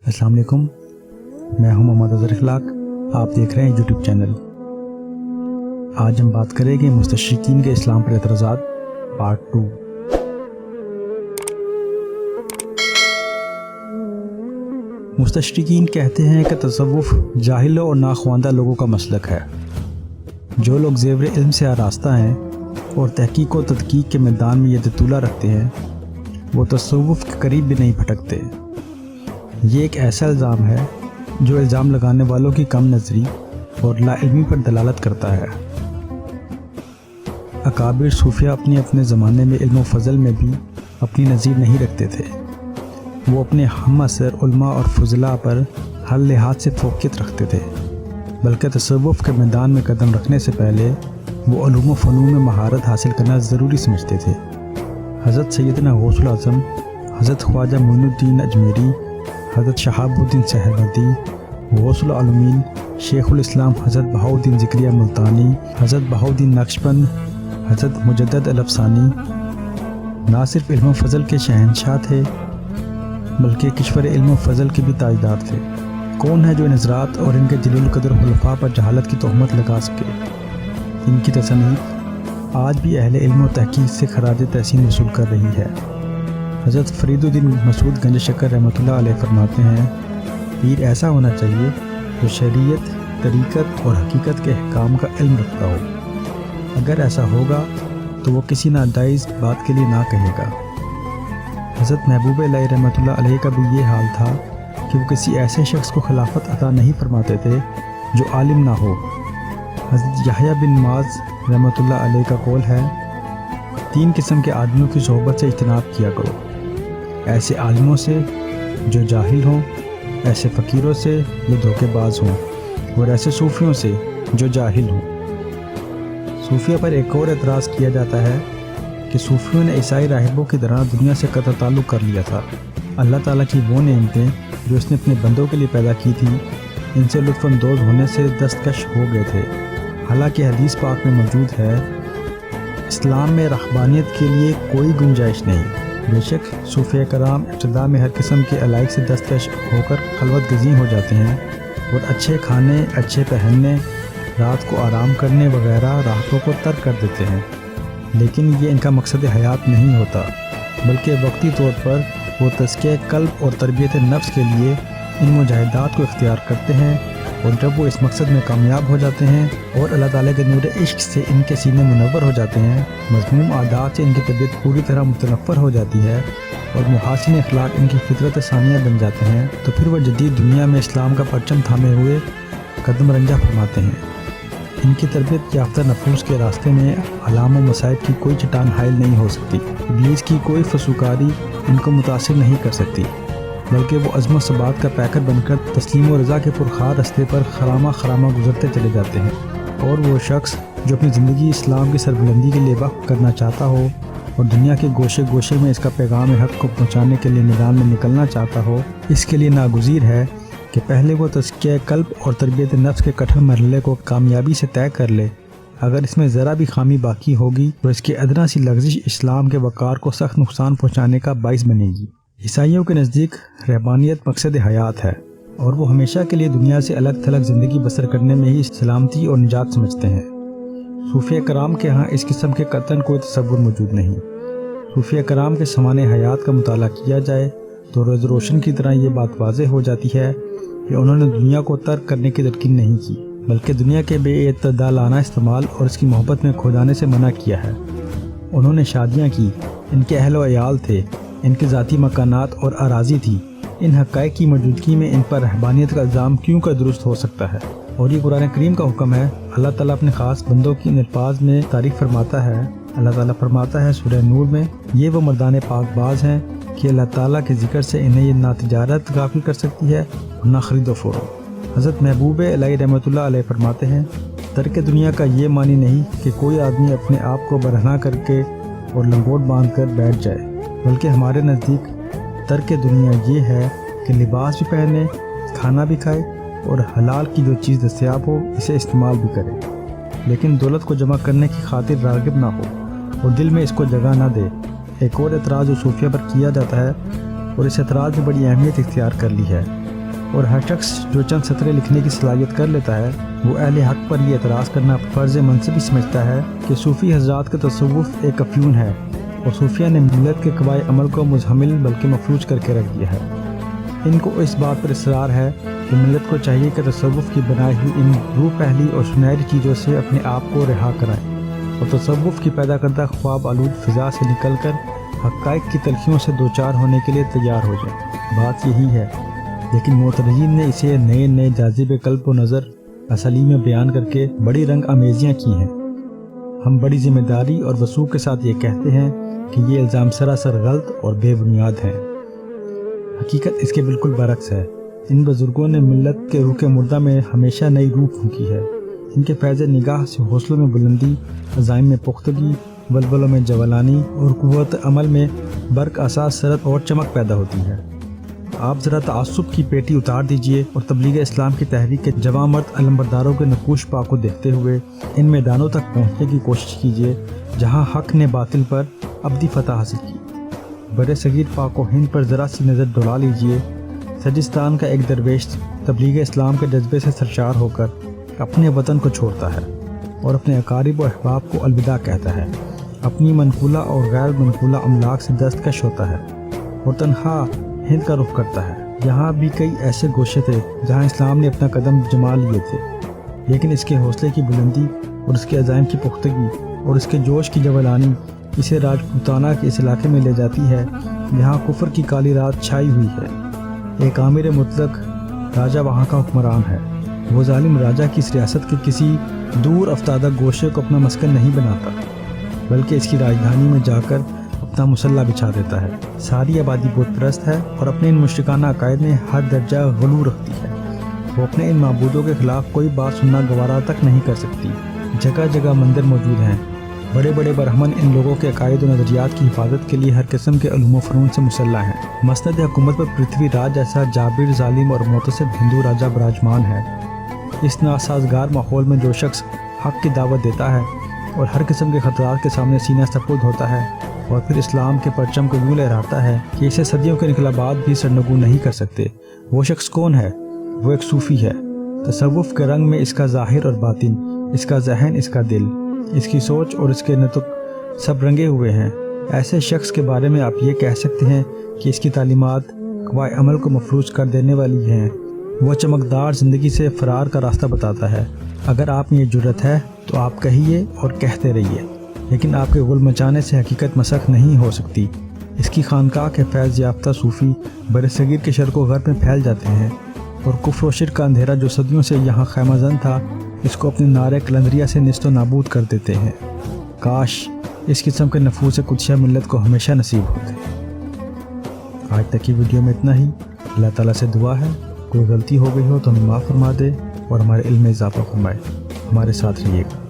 अस्सलाम वालेकुम, मैं हूं मोहम्मद अज़हर इखलाक। आप देख रहे हैं यूट्यूब चैनल। आज हम बात करेंगे मुस्तशरिकीन के इस्लाम पर एतराज़ात पार्ट 2। मुस्तशरिकीन कहते हैं कि तसव्वुफ़ जाहिलों और नाख्वांदा लोगों का मसलक है। जो लोग ज़ेवर इल्म से आरास्ता हैं और तहकीक व तदकीक के मैदान में यद तुला रखते हैं, वो तसव्वुफ़ के करीब भी नहीं भटकते। ये एक ऐसा इल्ज़ाम है जो इल्ज़ाम लगाने वालों की कम नज़री और लाइल्मी पर दलालत करता है। अकाबिर सूफिया अपने ज़माने में इल्म व फ़ज़ल में भी अपनी नज़ीर नहीं रखते थे। वो अपने हम असर उलमा और फुज़ला पर हर लिहाज से फ़ौक़ियत रखते थे, बल्कि तसव्वुफ़ के मैदान में कदम रखने से पहले वो उलूम व फ़नून में महारत हासिल करना ज़रूरी समझते थे। हज़रत सैयदना गौसुल आज़म, हज़रत ख्वाजा मोइनुद्दीन अजमेरी, हज़रत शहाबुद्दीन सहरवर्दी, गौसुल आलमीन, शेखुल इस्लाम हज़रत बहाउद्दीन ज़िक्रिया मुल्तानी, हज़रत बहाउद्दीन नक्शबंद, हज़रत मुजद्दद अल-अफ़सानी ना सिर्फ इल्म व फ़ज़ल के शहंशाह थे, बल्कि किश्वर इल्म व फ़ज़ल के भी ताजदार थे। कौन है जो इन हज़रात और इनके जलील क़द्र खुलफ़ा पर जहालत की तोहमत लगा सके। इनकी तसनीफ़ आज भी अहले इल्म व तहक़ीक़ से खराज तहसीन वसूल कर रही है। हज़रत फ़रीदुद्दीन मसूद गंज शकर रहमतुल्लाह अलैह फरमाते हैं, पीर ऐसा होना चाहिए जो शरीयत, तरीक़त और हकीकत के अहकाम का इल्म रखता हो। अगर ऐसा होगा तो वो किसी नाजायज़ बात के लिए ना कहेगा। हज़रत महबूब इलाही रहमतुल्लाह अलैह का भी ये हाल था कि वो किसी ऐसे शख्स को खिलाफत अता नहीं फरमाते थे जो आलिम ना हो। हज़रत यहया बिन माज़ रहमतुल्लाह अलैह का कौल है, 3 किस्म के आदमियों की सोहबत से इज्तनाब किया करो। ऐसे आलिमों से जो जाहिल हों, ऐसे फ़कीरों से जो धोखेबाज हों, और ऐसे सूफ़ियों से जो जाहिल हों। सूफिया पर एक और एतराज़ किया जाता है कि सूफियों ने ईसाई राहिबों की तरह दुनिया से कतई ताल्लुक़ कर लिया था। अल्लाह ताला की वो नेमतें जो उसने अपने बंदों के लिए पैदा की थी, इनसे लुत्फ़अंदोज़ होने से दस्तकश हो गए थे। हालांकि हदीस पाक में मौजूद है, इस्लाम में रहबानियत के लिए कोई गुंजाइश नहीं। बेशक सूफ़िया कराम इब्तिदा में हर किस्म के अलाइक से दस्तकश होकर खलवत गज़ी हो जाते हैं और अच्छे खाने, अच्छे पहनने, रात को आराम करने वगैरह राहतों को तर्क कर देते हैं। लेकिन ये इनका मकसद हयात नहीं होता, बल्कि वक्ती तौर पर वो तज़किया क़ल्ब और तरबियत नफ्स के लिए इन मुजाहिदात को इख्तियार करते हैं। और जब वो इस मकसद में कामयाब हो जाते हैं और अल्लाह ताला के नूर इश्क से इनके सीने मुनव्वर हो जाते हैं, मज़मूम आदात से इनकी तबीयत पूरी तरह मुतनफ़्फ़र हो जाती है और मुहासिन अखलाक इनकी फितरत सानिया बन जाते हैं, तो फिर वह जदीद दुनिया में इस्लाम का परचम थामे हुए कदम रंजा फरमाते हैं। इनकी तरबियत याफ्ता नफूस के रास्ते में अलाम व मसाइब की कोई चट्टान हाइल नहीं हो सकती। इब्लीस की कोई फसूकारी इनको मुतासिर नहीं कर सकती, बल्कि वो अज़्म सबात का पैकर बनकर तस्लीम व रज़ा के पुरखार रास्ते पर खरामा गुजरते चले जाते हैं। और वो शख्स जो अपनी ज़िंदगी इस्लाम की सरबुलंदी के लिए वक़्फ़ करना चाहता हो और दुनिया के गोशे गोशे में इसका पैगाम हक़ को पहुँचाने के लिए निदान में निकलना चाहता हो, इसके लिए नागुज़ीर है कि पहले वो तज़किया क़ल्ब और तरबियत नफ्स के कठिन मरहले को कामयाबी से तय कर ले। अगर इसमें ज़रा भी खामी बाकी होगी तो इसकी अदना सी लग़ज़िश इस्लाम के वक़ार को सख्त नुकसान पहुँचाने का बाइस बनेगी। ईसाइयों के नज़दीक रहबानियत मकसद हयात है और वो हमेशा के लिए दुनिया से अलग थलग ज़िंदगी बसर करने में ही सलामती और निजात समझते हैं। सूफिया कराम के यहाँ इस किस्म के कतन कोई तसव्वुर मौजूद नहीं। सूफिया कराम के समाने हयात का मुताला किया जाए तो रोज़ रोशन की तरह ये बात वाज़ेह हो जाती है कि उन्होंने दुनिया को तर्क करने की तलकीन नहीं की, बल्कि दुनिया के बेइत्तदालाना इस्तेमाल और इसकी मोहब्बत में खो जाने से मना किया है। उन्होंने शादियाँ की, इनके अहल व अयाल थे, इनके ज़ाती मकानात और अराज़ी थी। इन हक़ाइक़ की मौजूदगी में इन पर रहबानियत का इल्ज़ाम क्यों का दुरुस्त हो सकता है। और ये कुरान करीम का हुक्म है। अल्लाह ताला अपने ख़ास बंदों की इन अल्फाज़ में तारीफ़ फरमाता है। अल्लाह ताला फरमाता है सूरह नूर में, ये वो मर्दान पाकबाज़ हैं कि अल्लाह ताला के ज़िक्र से इन्हें ये ना तिजारत गाफिल कर सकती है और ना ख़रीदो फ़रोख्त। हज़रत महबूब इलाही रहमतुल्लाह अलैह फरमाते हैं, तर्क दुनिया का ये मानी नहीं कि कोई आदमी अपने आप को बरहना करके और लंगोट बांध कर बैठ जाए, बल्कि हमारे नज़दीक तर्क दुनिया ये है कि लिबास भी पहने, खाना भी खाए और हलाल की जो चीज़ दस्तयाब हो इसे इस्तेमाल भी करे, लेकिन दौलत को जमा करने की खातिर राग़िब ना हो और दिल में इसको जगह ना दे। एक और एतराज़ जो सूफिया पर किया जाता है और इस एतराज़ ने बड़ी अहमियत इख्तियार कर ली है اور ہر شخص جو چند سطریں لکھنے کی صلاحیت کر لیتا ہے وہ اہل حق پر یہ اعتراض کرنا فرض منصبی سمجھتا ہے کہ صوفی حضرات کا تصوف ایک افیون ہے اور صوفیہ نے ملت کے قواعد عمل کو مزمل بلکہ مفلوج کر کے رکھ دیا ہے۔ ان کو اس بات پر اصرار ہے کہ ملت کو چاہیے کہ تصوف کی بنائی ہوئی ان روح پہلی اور سنہری چیزوں سے اپنے آپ کو رہا کرائیں اور تصوف کی پیدا کردہ خواب آلود فضا سے نکل کر حقائق کی تلخیوں سے دوچار ہونے کے لیے تیار ہو جائیں۔ بات یہی ہے، لیکن معترضین نے اسے نئے جاذب قلب و نظر اصلی میں بیان کر کے بڑی رنگ آمیزیاں کی ہیں۔ ہم بڑی ذمہ داری اور وثوق کے ساتھ یہ کہتے ہیں کہ یہ الزام سراسر غلط اور بے بنیاد ہیں۔ حقیقت اس کے بالکل برعکس ہے۔ ان بزرگوں نے ملت کے روح مردہ میں ہمیشہ نئی روح پھونکی ہے۔ ان کے فیض نگاہ سے حوصلوں میں بلندی، عزائم میں پختگی، ولولوں میں جولانی اور قوت عمل میں برق اساس سرت اور چمک پیدا ہوتی ہے۔ آپ ذرا تعصب کی پیٹی اتار دیجئے اور تبلیغ اسلام کی تحریک کے جواں مرد علمبرداروں کے نقوش پا کو دیکھتے ہوئے ان میدانوں تک پہنچنے کی کوشش کیجئے جہاں حق نے باطل پر ابدی فتح حاصل کی۔ بر صغیر پاک و ہند پر ذرا سی نظر دوڑا لیجئے۔ سجستان کا ایک درویش تبلیغ اسلام کے جذبے سے سرشار ہو کر اپنے وطن کو چھوڑتا ہے اور اپنے اقارب و احباب کو الوداع کہتا ہے، اپنی منقولہ اور غیر منقولہ املاک سے دستکش ہوتا ہے اور تنہا ہند کا رخ کرتا ہے۔ یہاں بھی کئی ایسے گوشے تھے جہاں اسلام نے اپنا قدم جما لیے تھے، لیکن اس کے حوصلے کی بلندی اور اس کے عزائم کی پختگی اور اس کے جوش کی جولانی اسے راجپوتانہ کے اس علاقے میں لے جاتی ہے جہاں کفر کی کالی رات چھائی ہوئی ہے۔ ایک آمر مطلق راجہ وہاں کا حکمران ہے۔ وہ ظالم راجہ کی اس ریاست کے کسی دور افتادہ گوشے کو اپنا مسکن نہیں بناتا، بلکہ اس کی راجدھانی میں جا کر اپنا مسلح بچھا دیتا ہے۔ ساری آبادی بت پرست ہے اور اپنے ان مشرکانہ عقائد میں حد درجہ غلو رکھتی ہے۔ وہ اپنے ان معبودوں کے خلاف کوئی بات سننا گوارا تک نہیں کر سکتی۔ جگہ جگہ مندر موجود ہیں۔ بڑے بڑے برہمن ان لوگوں کے عقائد و نظریات کی حفاظت کے لیے ہر قسم کے علوم و فنون سے مسلح ہیں۔ مسند حکومت پر پرتھوی راج جیسا جابر، ظالم اور متصب ہندو راجہ براجمان ہے۔ اس ناسازگار ماحول میں جو شخص حق کی دعوت دیتا ہے اور ہر قسم کے خطرات کے سامنے سینہ سپرد ہوتا ہے اور پھر اسلام کے پرچم کو یوں لہراتا ہے کہ اسے صدیوں کے انقلابات بھی سرنگوں نہیں کر سکتے، وہ شخص کون ہے؟ وہ ایک صوفی ہے۔ تصوف کے رنگ میں اس کا ظاہر اور باطن، اس کا ذہن، اس کا دل، اس کی سوچ اور اس کے نطق سب رنگے ہوئے ہیں۔ ایسے شخص کے بارے میں آپ یہ کہہ سکتے ہیں کہ اس کی تعلیمات قواعد عمل کو مفلوج کر دینے والی ہیں۔ وہ چمکدار زندگی سے فرار کا راستہ بتاتا ہے۔ اگر آپ میں یہ جرت ہے تو آپ کہیے اور کہتے رہیے، لیکن آپ کے غل مچانے سے حقیقت مسخ نہیں ہو سکتی۔ اس کی خانقاہ کے فیض یافتہ صوفی برصغیر کے شرق و غرب میں پھیل جاتے ہیں اور کفر و شرک کا اندھیرا جو صدیوں سے یہاں خیمہ زن تھا اس کو اپنے نعرے قلندریہ سے نیست و نابود کر دیتے ہیں۔ کاش اس قسم کے نفوذ قدسیہ ملت کو ہمیشہ نصیب ہوتے۔ آج تک کی ویڈیو میں اتنا ہی۔ اللہ تعالیٰ سے دعا ہے کوئی غلطی ہو گئی ہو تو ہمیں معاف فرما دے اور ہمارے علم میں اضافہ فرمائے۔ ہمارے ساتھ رہیے گا۔